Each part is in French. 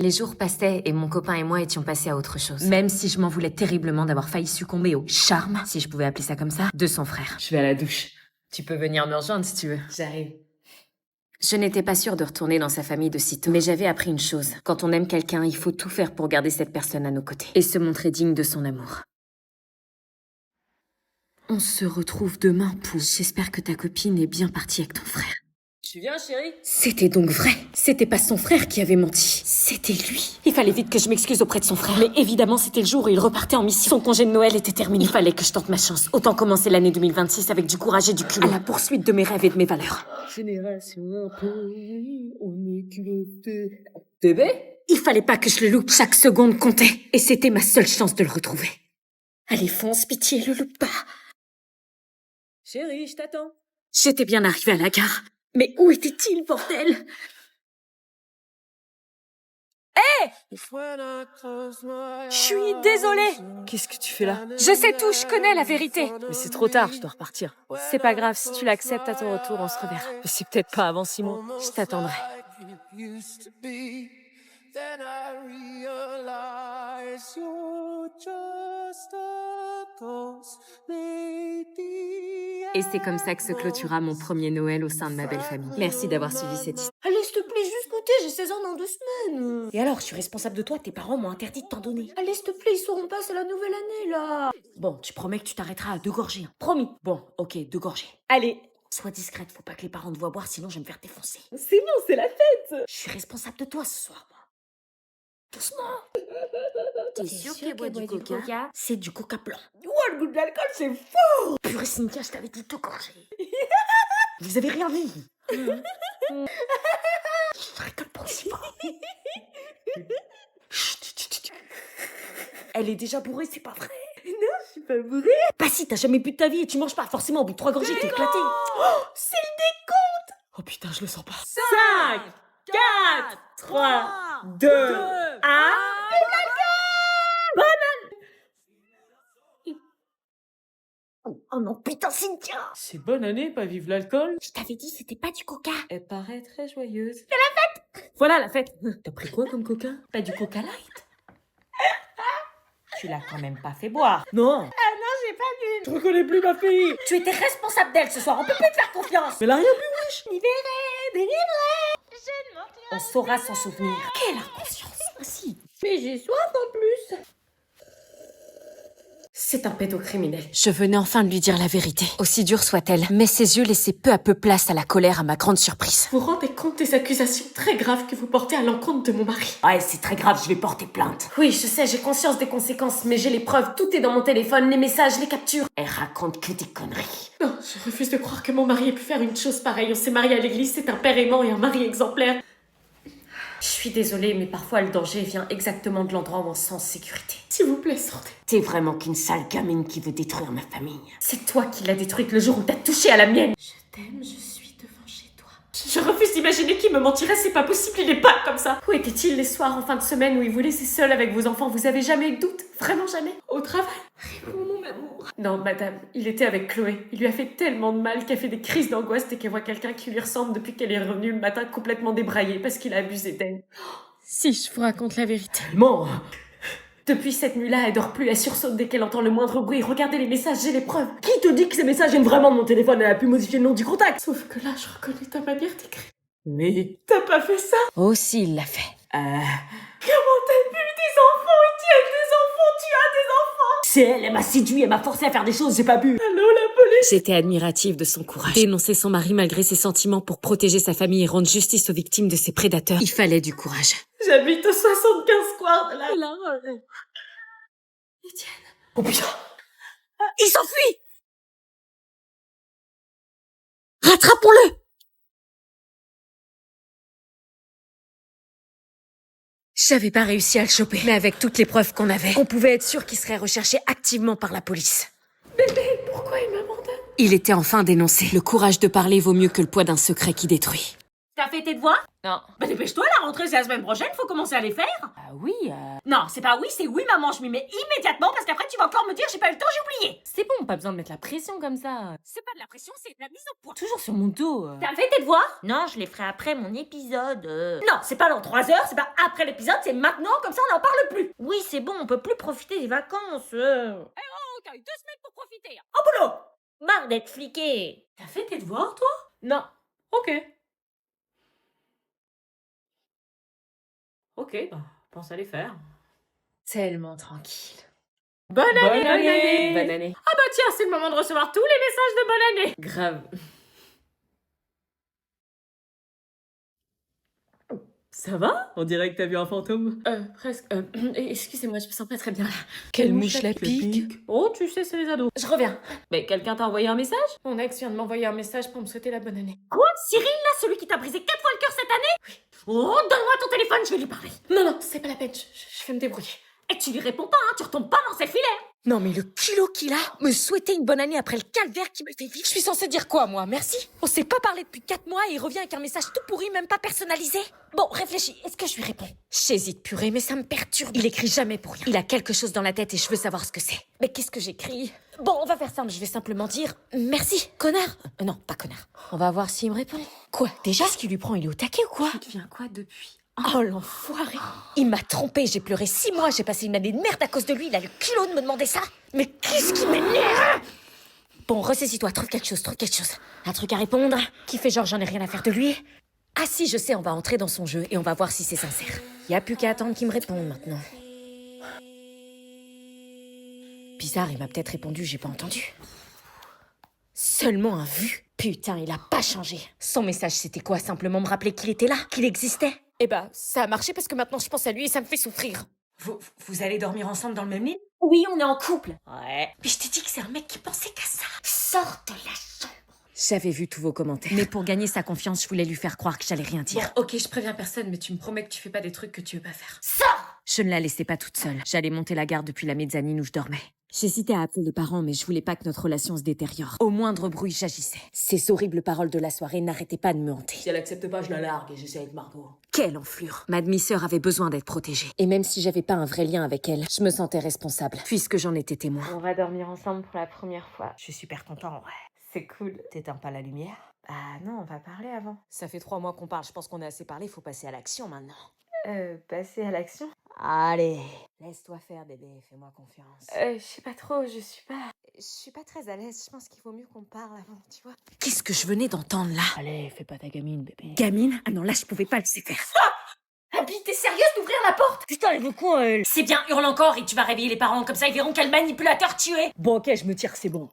Les jours passaient et mon copain et moi étions passés à autre chose. Même si je m'en voulais terriblement d'avoir failli succomber au charme, si je pouvais appeler ça comme ça, de son frère. Je vais à la douche. Tu peux venir me rejoindre si tu veux. J'arrive. Je n'étais pas sûre de retourner dans sa famille de sitôt, mais j'avais appris une chose. Quand on aime quelqu'un, il faut tout faire pour garder cette personne à nos côtés. Et se montrer digne de son amour. On se retrouve demain pour... J'espère que ta copine est bien partie avec ton frère. Tu viens, chérie? C'était donc vrai. C'était pas son frère qui avait menti. C'était lui. Il fallait vite que je m'excuse auprès de son frère. Mais évidemment, c'était le jour où il repartait en mission. Son congé de Noël était terminé. Il fallait que je tente ma chance. Autant commencer l'année 2026 avec du courage et du culot. À la poursuite de mes rêves et de mes valeurs. Génération un peu, on est culotté. Bébé? Il fallait pas que je le loupe. Chaque seconde comptait. Et c'était ma seule chance de le retrouver. Allez, fonce, pitié, le loupe pas. Chérie, je t'attends. J'étais bien arrivée à la gare. Mais où était-il, bordel? Je suis désolée. Qu'est-ce que tu fais là? Je sais tout, je connais la vérité. Mais c'est trop tard, je dois repartir. C'est pas grave, si tu l'acceptes à ton retour, on se reverra. Mais c'est peut-être pas avant 6 mois. Je t'attendrai. Then I realize you're just a ghost lady. Et c'est comme ça que se clôtura mon premier Noël au sein de ma belle famille. Merci d'avoir suivi cette histoire. Allez, s'il te plaît, juste goûter, j'ai 16 ans dans 2 semaines. Et alors, je suis responsable de toi, tes parents m'ont interdit de t'en donner. Allez, s'il te plaît, ils sauront pas, c'est la nouvelle année, là. Bon, tu promets que tu t'arrêteras à 2 gorgées, hein. Promis. Bon, ok, 2 gorgées. Allez. Sois discrète, faut pas que les parents te voient boire, sinon je vais me faire défoncer. C'est bon, c'est la fête. Je suis responsable de toi ce soir, moi. Doucement. T'es sûr qu'elle boit du coca? C'est du coca blanc. Ouah, le goût de l'alcool, c'est fort. Purée, Cynthia, je t'avais dit 2 gorgées. Vous avez rien vu. Je rigole pas aussi fort. Chut. Elle est déjà bourrée, c'est pas vrai. Non, je suis pas bourrée. Bah si, t'as jamais bu de ta vie et tu manges pas. Forcément, au bout de 3 gorgées, t'es éclaté. Oh, c'est le décompte. Oh putain, je le sens pas. 5, 4, 3, 2, 1... Oh non, putain, Cynthia! C'est bonne année, pas vive l'alcool. Je t'avais dit, c'était pas du coca. Elle paraît très joyeuse. C'est la fête! Voilà la fête. T'as pris quoi comme coca? Pas du coca light. Tu l'as quand même pas fait boire. Non. Ah non, j'ai pas bu. Je reconnais plus ma fille. Tu étais responsable d'elle ce soir, on peut plus te faire confiance. Mais elle a rien bu, wesh. Libéré, délivré. On saura s'en souvenir. Quelle inconscience. Ah si. Mais j'ai soif en plus. C'est un pédocriminel. Je venais enfin de lui dire la vérité, aussi dure soit-elle, mais ses yeux laissaient peu à peu place à la colère à ma grande surprise. Vous vous rendez compte des accusations très graves que vous portez à l'encontre de mon mari? Ouais, c'est très grave, je vais porter plainte. Oui, je sais, j'ai conscience des conséquences, mais j'ai les preuves, tout est dans mon téléphone, les messages, les captures. Elle raconte que des conneries. Non, je refuse de croire que mon mari ait pu faire une chose pareille. On s'est mariés à l'église, c'est un père aimant et un mari exemplaire. Je suis désolée, mais parfois le danger vient exactement de l'endroit où on se sent en sécurité. S'il vous plaît, sortez. T'es vraiment qu'une sale gamine qui veut détruire ma famille. C'est toi qui l'as détruite le jour où t'as touché à la mienne. Je t'aime, je suis devant chez toi. Je refuse d'imaginer qu'il me mentirait, c'est pas possible, il est pas comme ça. Où était-il les soirs en fin de semaine où il vous laissait seul avec vos enfants? Vous avez jamais eu de doute? Vraiment jamais? Au travail? Réponds, mon amour. Non, madame, il était avec Chloé. Il lui a fait tellement de mal qu'elle fait des crises d'angoisse dès qu'elle voit quelqu'un qui lui ressemble depuis qu'elle est revenue le matin complètement débraillée parce qu'il a abusé d'elle. Si je vous raconte la vérité. Tellement. Depuis cette nuit-là, elle dort plus, elle sursaute dès qu'elle entend le moindre bruit. Regardez les messages, j'ai les preuves. Qui te dit que ces messages viennent vraiment de mon téléphone? Elle a pu modifier le nom du contact. Sauf que là, je reconnais ta manière d'écrire. Mais... T'as pas fait ça? Aussi, il l'a fait. Comment t'as pu des enfants? Et qui a des enfants? Tu as des enfants? C'est elle, elle m'a séduit, elle m'a forcé à faire des choses, j'ai pas bu. Allô, la police? J'étais admirative de son courage. Dénoncer son mari malgré ses sentiments pour protéger sa famille et rendre justice aux victimes de ses prédateurs. Il fallait du courage. J'habite au 75 square de la... Etienne. Oh putain. Il s'enfuit. Rattrapons-le! J'avais pas réussi à le choper, mais avec toutes les preuves qu'on avait, on pouvait être sûr qu'il serait recherché activement par la police. Bébé, pourquoi il m'abandonne? Il était enfin dénoncé. Le courage de parler vaut mieux que le poids d'un secret qui détruit. Ta fait tes devoirs? Non. Bah dépêche-toi, la rentrée c'est la semaine prochaine, faut commencer à les faire. Ah oui, Non, c'est pas oui, c'est oui maman, je m'y mets immédiatement parce qu'après tu vas encore me dire j'ai pas eu le temps, j'ai oublié. c'est bon, pas besoin de mettre la pression comme ça. C'est pas de la pression, c'est de la mise au point. Toujours sur mon dos. T'as fait tes devoirs? Non, je les ferai après mon épisode. Non, c'est pas dans 3 heures, c'est pas après l'épisode, c'est maintenant, comme ça on n'en parle plus. Oui, c'est bon, on peut plus profiter des vacances. Oh, t'as eu 2 semaines pour profiter. Au boulot. Marre d'être fliqué. T'as fait tes devoirs toi? Non. Ok. Ok, bah, pense à les faire. Tellement tranquille. Bonne année, bonne année. Bonne année. Ah bah tiens, c'est le moment de recevoir tous les messages de bonne année. Grave. Ça va? On dirait que t'as vu un fantôme. Presque. Excusez-moi, je me sens pas très bien là. Quelle mouche la pique. Oh, tu sais, c'est les ados. Je reviens. Mais quelqu'un t'a envoyé un message? Mon ex vient de m'envoyer un message pour me souhaiter la bonne année. Quoi? Cyril là, celui qui t'a brisé 4 fois le cœur cette année? Oui. Oh, donne-moi ton téléphone, je vais lui parler. Non, non, c'est pas la peine, je vais me débrouiller. Et tu lui réponds pas, hein, tu retombes pas dans ses filets. Non mais le kilo qu'il a, me souhaiter une bonne année après le calvaire qui me fait vivre. Je suis censée dire quoi moi? Merci? On s'est pas parlé depuis 4 mois et il revient avec un message tout pourri, même pas personnalisé. Bon, réfléchis, est-ce que je lui réponds? J'hésite purée, mais ça me perturbe. Il écrit jamais pour rien. Il a quelque chose dans la tête et je veux savoir ce que c'est. Mais qu'est-ce que j'écris? Bon, on va faire simple, je vais simplement dire merci, connard. Non, pas connard. On va voir s'il me répond. Quoi? Déjà? Qu'est-ce qu'il lui prend? Il est au taquet ou quoi? Tu deviens quoi depuis? Oh l'enfoiré! Il m'a trompé, j'ai pleuré 6 mois, j'ai passé une année de merde à cause de lui, il a le culot de me demander ça! Mais qu'est-ce qui m'énerve! Bon, ressaisis-toi, trouve quelque chose, trouve quelque chose. Un truc à répondre, qui fait genre j'en ai rien à faire de lui. Ah si, je sais, on va entrer dans son jeu et on va voir si c'est sincère. Y a plus qu'à attendre qu'il me réponde maintenant. Bizarre, il m'a peut-être répondu, j'ai pas entendu. Seulement un vu. Putain, il a pas changé. Son message, c'était quoi? Simplement me rappeler qu'il était là, qu'il existait. Eh ben, ça a marché parce que maintenant je pense à lui et ça me fait souffrir. Vous allez dormir ensemble dans le même lit? Oui, on est en couple. Ouais. Mais je t'ai dit que c'est un mec qui pensait qu'à ça. Sors de la chambre. J'avais vu tous vos commentaires. Mais pour gagner sa confiance, je voulais lui faire croire que j'allais rien Bon, dire. ok, je préviens personne, mais tu me promets que tu fais pas des trucs que tu veux pas faire. Je ne la laissais pas toute seule. J'allais monter la garde depuis la mezzanine où je dormais. J'hésitais à appeler les parents, mais je voulais pas que notre relation se détériore. Au moindre bruit, j'agissais. Ces horribles paroles de la soirée n'arrêtaient pas de me hanter. Si elle accepte pas, je la largue et j'essaie avec Margot. Quelle enflure. Ma demi-sœur avait besoin d'être protégée. Et même si j'avais pas un vrai lien avec elle, je me sentais responsable, puisque j'en étais témoin. On va dormir ensemble pour la première fois. Je suis super content, ouais. C'est cool. T'éteins pas la lumière? Ah non, on va parler avant. Ça fait 3 mois qu'on parle, je pense qu'on a assez parlé, faut passer à l'action maintenant. Passer à l'action? Allez, laisse-toi faire bébé, fais-moi confiance. Je sais pas trop, je suis pas très à l'aise. Je pense qu'il vaut mieux qu'on parle avant, tu vois. Qu'est-ce que je venais d'entendre là? Allez, fais pas ta gamine, bébé. Gamine? Ah non, là je pouvais pas le laisser faire. Abby, t'es sérieuse d'ouvrir la porte? Putain, elle veut quoi elle? C'est bien, hurle encore et tu vas réveiller les parents, comme ça ils verront quel manipulateur tu es. Bon ok, je me tire, c'est bon.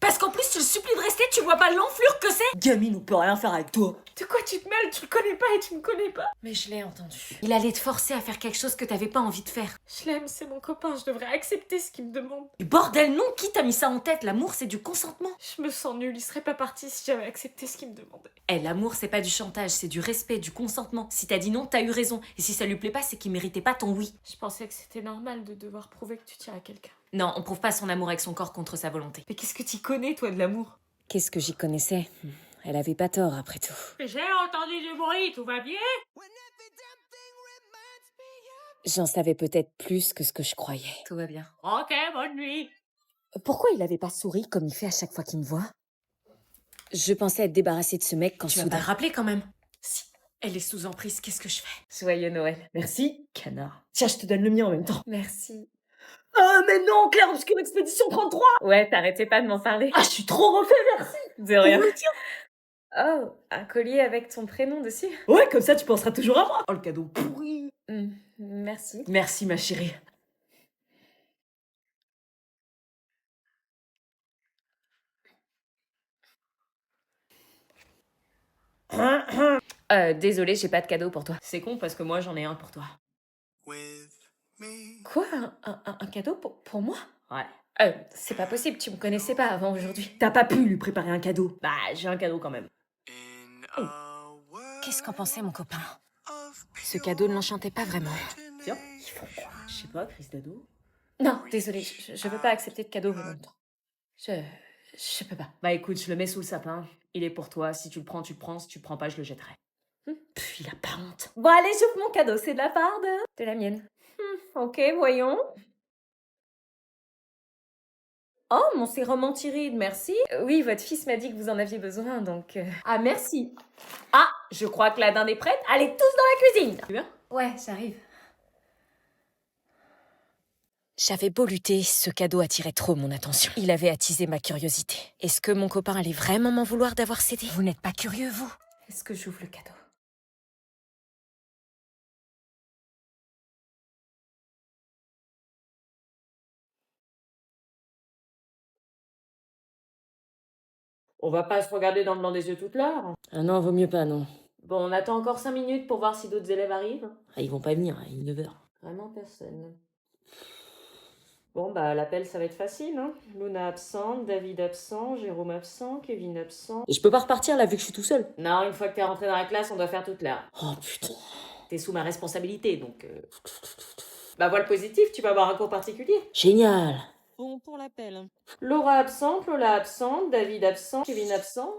Parce qu'en plus, tu le supplies de rester, tu vois pas l'enflure que c'est? Gamine, on peut rien faire avec toi. De quoi tu te mêles? Tu le connais pas et tu me connais pas. Mais je l'ai entendu. Il allait te forcer à faire quelque chose que t'avais pas envie de faire. Je l'aime, c'est mon copain, je devrais accepter ce qu'il me demande. Et bordel non, qui t'a mis ça en tête? L'amour c'est du consentement. Je me sens nulle, il serait pas parti si j'avais accepté ce qu'il me demandait. Eh, l'amour c'est pas du chantage, c'est du respect, du consentement. Si t'as dit non, t'as eu raison. Et si ça lui plaît pas, c'est qu'il méritait pas ton oui. Je pensais que c'était normal de devoir prouver que tu tiens à quelqu'un. Non, on prouve pas son amour avec son corps contre sa volonté. Mais qu'est-ce que t'y connais, toi, de l'amour? Qu'est-ce que j'y connaissais? Elle avait pas tort après tout. J'ai entendu du bruit, tout va bien? J'en savais peut-être plus que ce que je croyais. Tout va bien. Ok, bonne nuit. Pourquoi il avait pas souri comme il fait à chaque fois qu'il me voit? Je pensais être débarrassée de ce mec quand Tu vas soudain... pas le rappeler quand même. Si, elle est sous emprise, qu'est-ce que je fais? Joyeux Noël. Merci, canard. Tiens, je te donne le mien en même temps. Merci. Ah, mais non, Claire Obscure Expédition 33! Ouais, t'arrêtais pas de m'en parler. Ah, je suis trop refait, merci! De rien. Tiens. Oh, un collier avec ton prénom dessus? Ouais, comme ça, tu penseras toujours à moi. Oh, le cadeau pourri. Merci. Merci, ma chérie. Désolée, j'ai pas de cadeau pour toi. C'est con parce que moi j'en ai un pour toi. with me. Quoi? Un cadeau pour moi? Ouais. C'est pas possible, tu me connaissais pas avant aujourd'hui. T'as pas pu lui préparer un cadeau. Bah, j'ai un cadeau quand même. In a world Qu'est-ce qu'en pensait mon copain? of Ce cadeau ne l'enchantait pas vraiment. Tiens, ils font quoi? Je sais pas, crise d'ado. Non, désolée, je veux pas accepter de cadeau pour longtemps. Je peux pas. Bah écoute, je le mets sous le sapin. Il est pour toi. Si tu le prends, tu le prends. Si tu le prends pas, je le jetterai. Il a pas honte. Bon, allez, j'ouvre mon cadeau. C'est de la part De la mienne. Ok, voyons. Oh, mon sérum anti-rides, merci. Oui, votre fils m'a dit que vous en aviez besoin, donc... Ah, merci. Ah, je crois que la dinde est prête. Allez, tous dans la cuisine. Tu veux? Ouais, j'arrive. J'avais beau lutter, ce cadeau attirait trop mon attention. Il avait attisé ma curiosité. Est-ce que mon copain allait vraiment m'en vouloir d'avoir cédé? Vous n'êtes pas curieux, vous? Est-ce que j'ouvre le cadeau? On va pas se regarder dans le blanc des yeux toute l'heure. Ah non, vaut mieux pas, non. Bon, on attend encore 5 minutes pour voir si d'autres élèves arrivent. Ah, ils vont pas venir, il est 9h. Vraiment personne. Bon, bah, l'appel, ça va être facile, hein. Luna absente, David absent, Jérôme absent, Kevin absent. Et je peux pas repartir, là, vu que je suis tout seul? Non, une fois que t'es rentré dans la classe, on doit faire toute l'heure. Oh, putain. T'es sous ma responsabilité, donc... Bah, vois le positif, tu vas avoir un cours particulier. Génial. Bon, pour l'appel. Laura absente, Lola absente, David absent, Kevin absent.